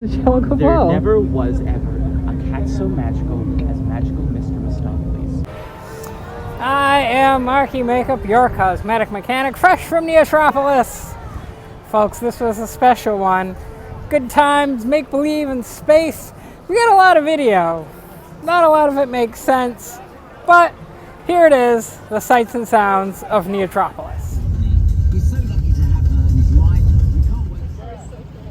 There never was ever a cat so magical as Magical Mr. Mistopheles. I am MarkyMakeUp, your cosmetic mechanic, fresh from Neotropolis. Folks, this was a special one. Good times, make-believe, and space. We got a lot of video. Not a lot of it makes sense, but here it is, the sights and sounds of Neotropolis. He's so lucky to have her in his life. We can't wait.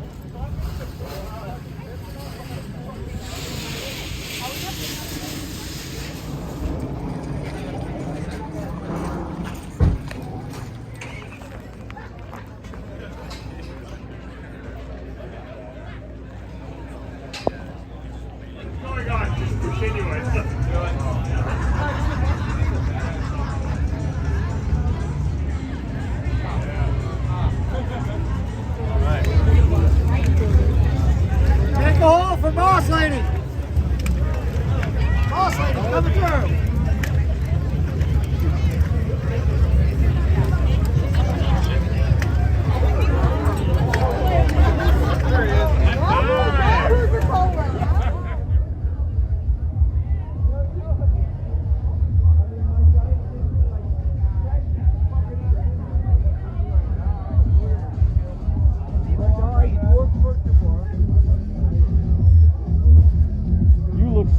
Going on, just continuing. Take a hole for Boss Lady. Boss Lady, coming through.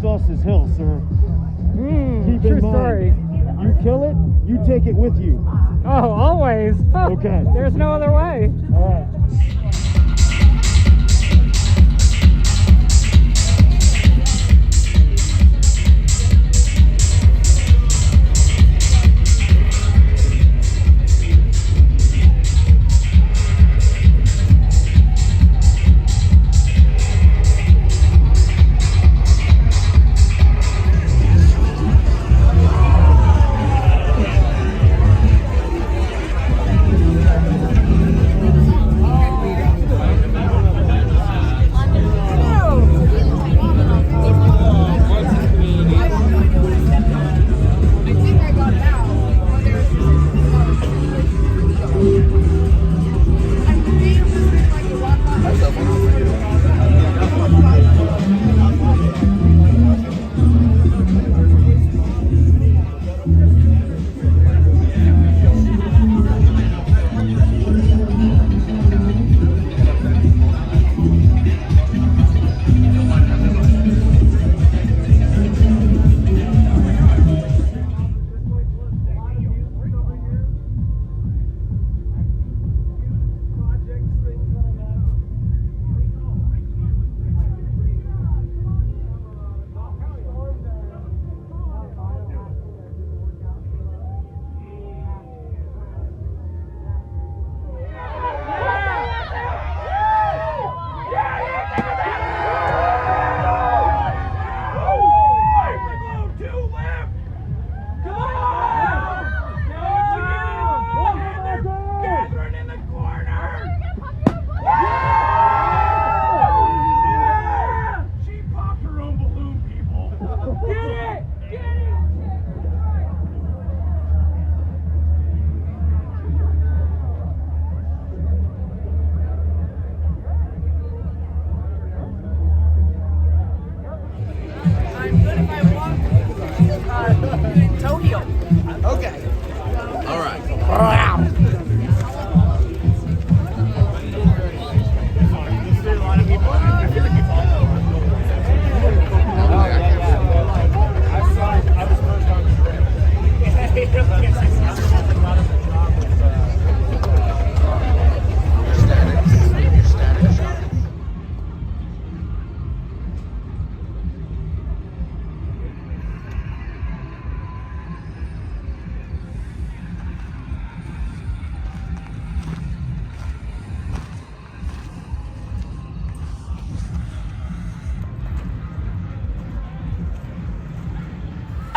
Sus as hell, sir. Keep True in mind, story. you kill it, you take it with you. Oh, always. Okay. There's no other way. All right.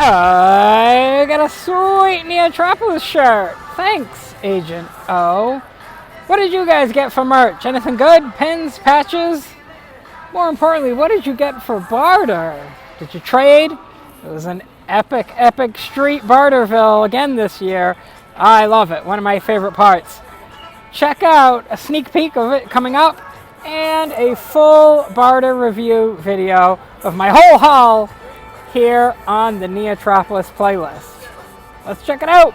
I got a sweet Neotropolis shirt. Thanks, Agent O. What did you guys get for merch? Anything good? Pins, patches? More importantly, what did you get for barter? Did you trade? It was an epic street Barterville again this year. I love it. One of my favorite parts. Check out a sneak peek of it coming up and a full barter review video of my whole haul here on the Neotropolis playlist. Let's check it out.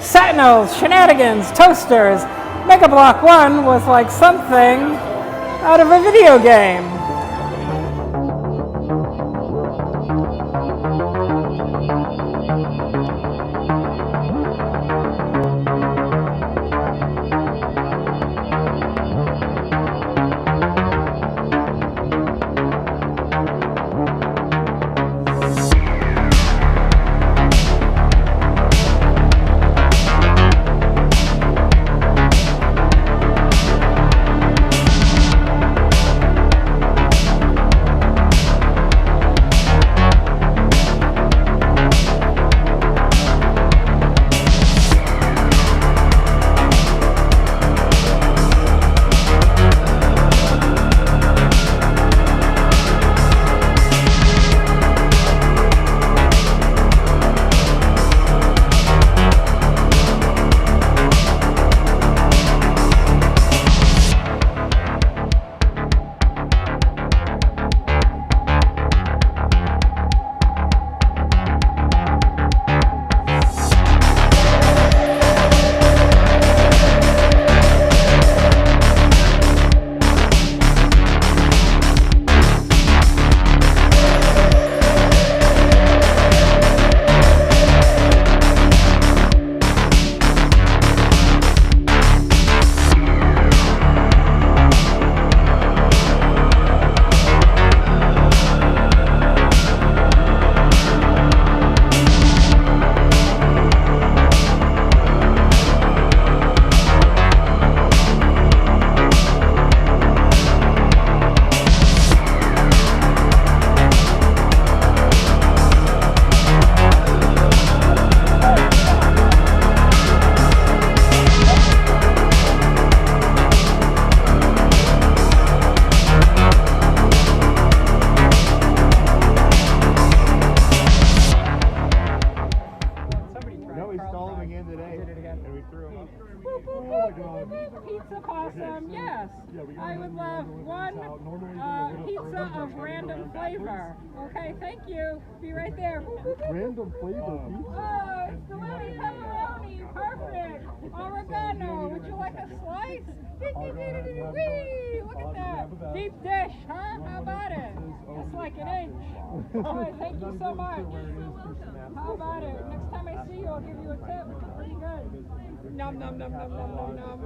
Sentinel Shenanigans toasters. Mega Blok 1 was like something out of a video game. TheCosMech, yes. I would love one pizza of random flavor. Okay, thank you. Be right there. Random flavor pizza. Oh, it's delivery pepperoni. Perfect. Oregano. Would you like a slice? Wee! Look at that. Deep dish, huh? How about it? Just like an inch. All right, thank you so much. How about it? Next time I see you, I'll give you a tip. Pretty good. Nom nom nom nom nom nom nom.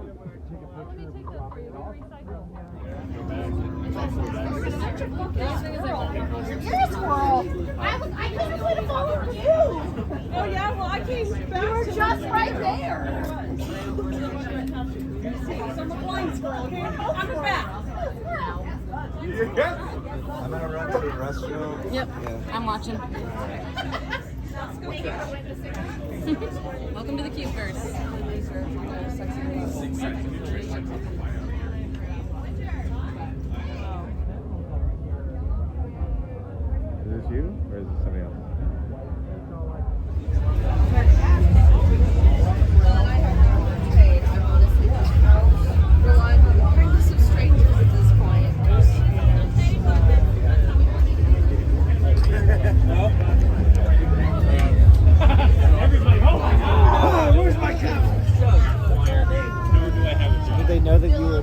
You're a squirrel. I couldn't put a phone with you. Oh yeah, well I came back. You were just right there. I'm a blind squirrel. Okay, I'm back. I'm gonna run to the restroom. Yep, Yeah. I'm watching. Welcome to the Kearns. Is this you or is this somebody else? Everybody, oh my God! Where's my couch? Did they know that you were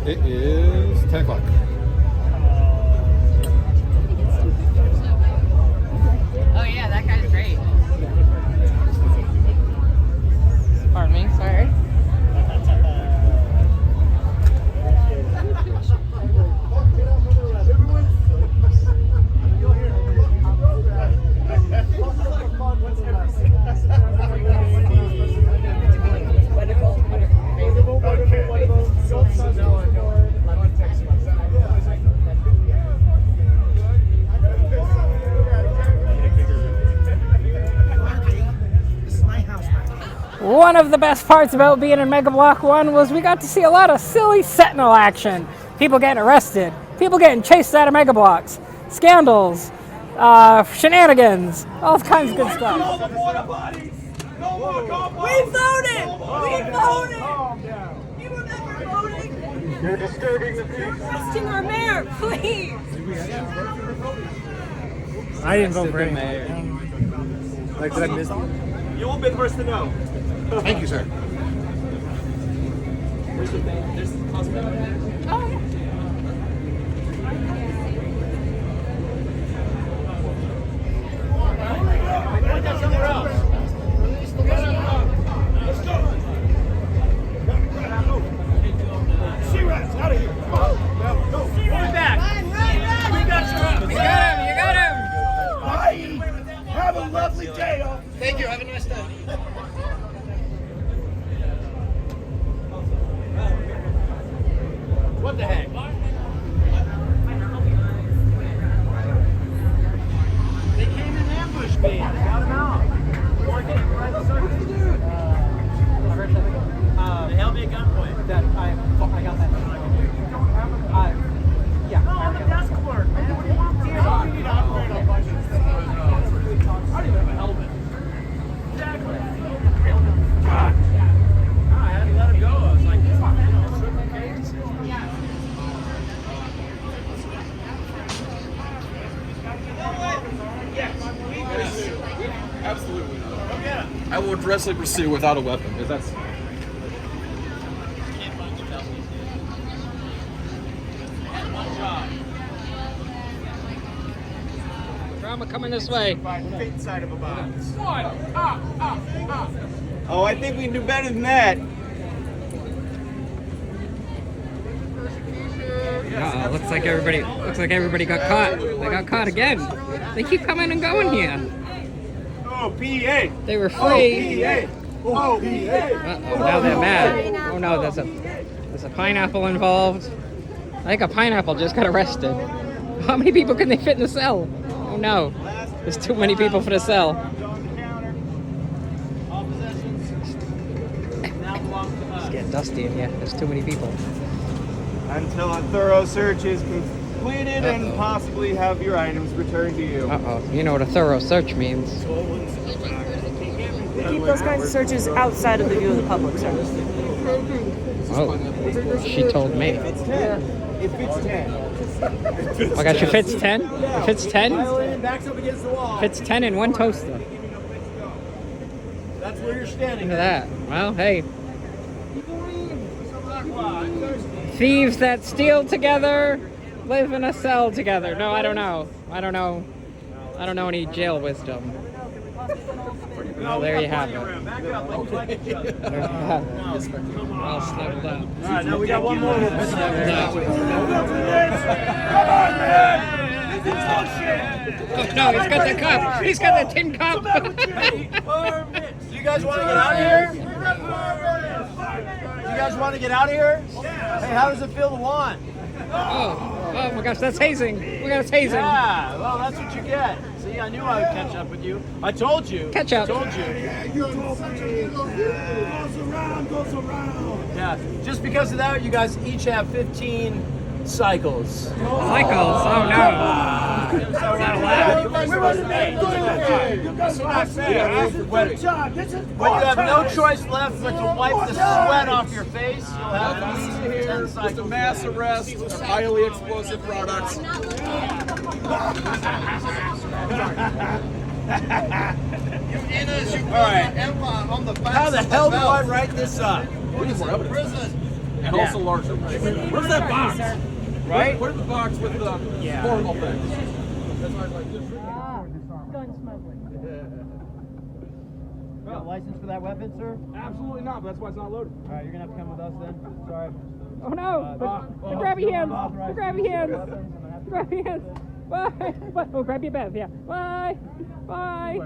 It is 10 o'clock. Oh yeah, that guy's great. Pardon me, sorry. One of the best parts about being in Mega Block 1 was we got to see a lot of silly Sentinel action. People getting arrested, people getting chased out of Mega Blocks, scandals, shenanigans, all kinds of good stuff. We voted! We voted! You remember voting? You're disturbing the peace. You're arresting our mayor, please! I didn't vote for any mayor. Like, did I miss it? You won't be the first to know. Thank you, sir. There's TheCosMech. Oh, yeah. Have a lovely day. Thank you. Have a nice day. What the heck? They came in ambush me. Got him out. They held me at gunpoint. I got that. Yeah. No, I'm a desk clerk, man. What do you want from me? You need to operate on budget. I don't even have a helmet. Exactly. God. I had to let him go. I was like, come on, Absolutely. I will directly pursue without a weapon, because that's... Drama coming this way. fit side of a box. Oh, I think we can do better than that. Uh-oh, looks like everybody got caught. They got caught again. They keep coming and going here. Oh, PEA. They were free. PEA. Oh, PEA. Uh-oh, now they're mad. Oh no, there's a pineapple involved. I think a pineapple just got arrested. How many people can they fit in the cell? Oh no, there's too many people for the cell. It's getting dusty in here. There's too many people. Until a thorough search is completed and possibly have your items returned to you. Uh-oh, you know what a thorough search means. We keep those kinds of searches outside of the view of the public, sir. Oh, she told me. It fits 10. Oh my gosh, it fits 10? It fits 10? Backs up against the wall. Fits 10 in one toaster. That's where you're standing. Look at that. Well, hey. Thieves that steal together live in a cell together. No, I don't know. I don't know any jail wisdom. Well, there you have it. There you have it. All snuggled up. All right, now we got one more. Snuggled up. Come on, man! Oh, no, he's got the cup. He's got the tin cup. You guys want to get out of here? You guys want to get out of here? Hey, how does it feel to want? Oh my gosh, that's hazing. We got a hazing. Yeah, well, that's what you get. See, I knew I would catch up with you. I told you. Catch up. I told you. Goes around. Yeah, just because of that, you guys each have 15 cycles. Cycles? Oh no. When you have no choice left but to wipe the sweat off your face, you'll have at least 10 cycles. Just a mass arrest of highly explosive products. All right. How the hell do I write this up? We need more evidence. and Yeah. also larger. Where's that box? Right? Where's the box with the Yeah. portal thing? Gun smuggling. You got a license for that weapon, sir? Absolutely not, but that's why it's not loaded. Alright, you're gonna have to come with us then. Sorry. Oh no! But grab your hands! Grab your hands! Grab your hands! Bye! Bye! Oh, grab your bed, yeah. Bye! Bye!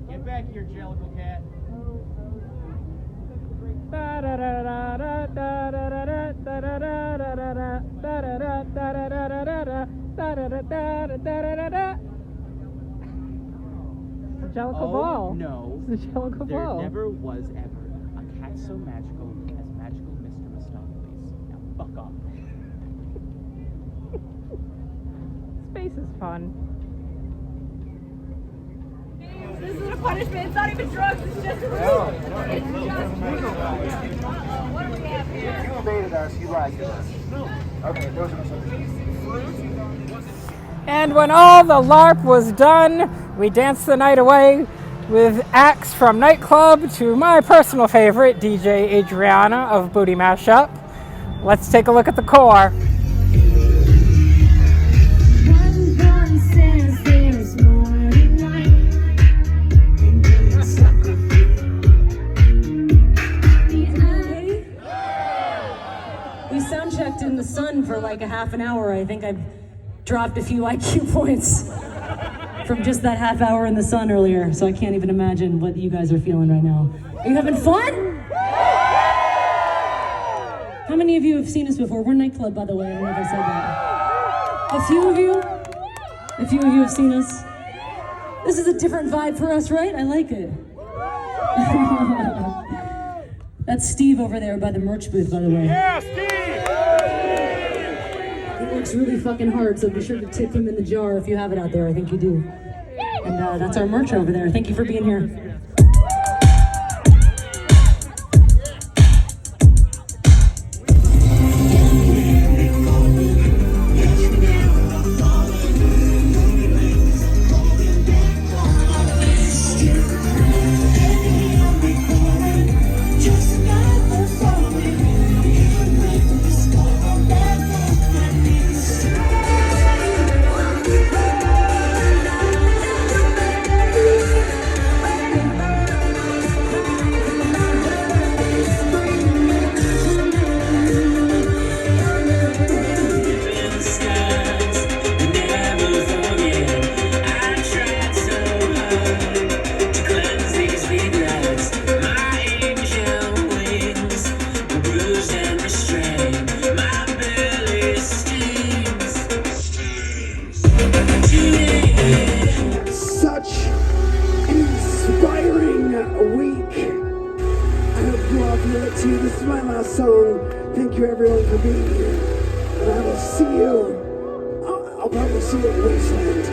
Get back here, Jellicle Cat. The Jellicle Oh, Ball. no. It's the Jellicle There Ball. never was ever a cat so magical as magical Mr. Mistopheles. Now fuck off. Space is fun. This isn't a punishment. It's not even drugs. It's just a release. It's just what do we have here? You invaded us, you lied to us. Okay, those are some. And when all the LARP was done, we danced the night away with acts from Nightclub to my personal favorite, DJ Adriana of Booty Mashup. Let's take a look at the core. We sound checked in the sun for like a half an hour. I think I've dropped a few IQ points from just that half hour in the sun earlier, so I can't even imagine what you guys are feeling right now. Are you having fun? How many of you have seen us before? We're Nightclub, by the way. I don't know if I said that. A few of you have seen us. This is a different vibe for us, right? I like it. That's Steve over there by the merch booth, by the way. Yeah, Steve! He works really fucking hard, so be sure to tip him in the jar if you have it out there. I think you do. And that's our merch over there. Thank you for being here. This is my last song. Thank you everyone for being here. And I will see you. I'll probably see you at Wasteland.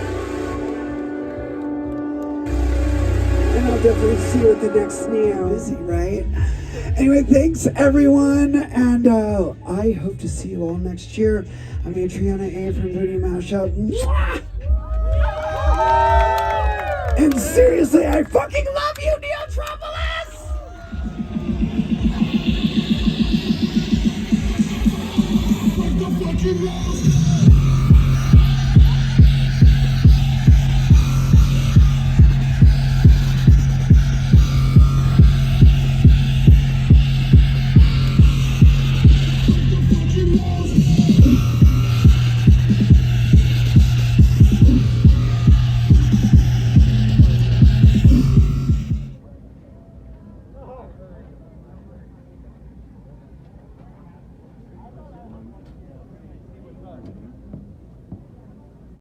And I'll definitely see you at the next Neo. Busy, right? Anyway, thanks everyone. And I hope to see you all next year. I'm Adriana A from Booty Mashup. And seriously, I fucking love you, Neotropolis! What the fuck you lost?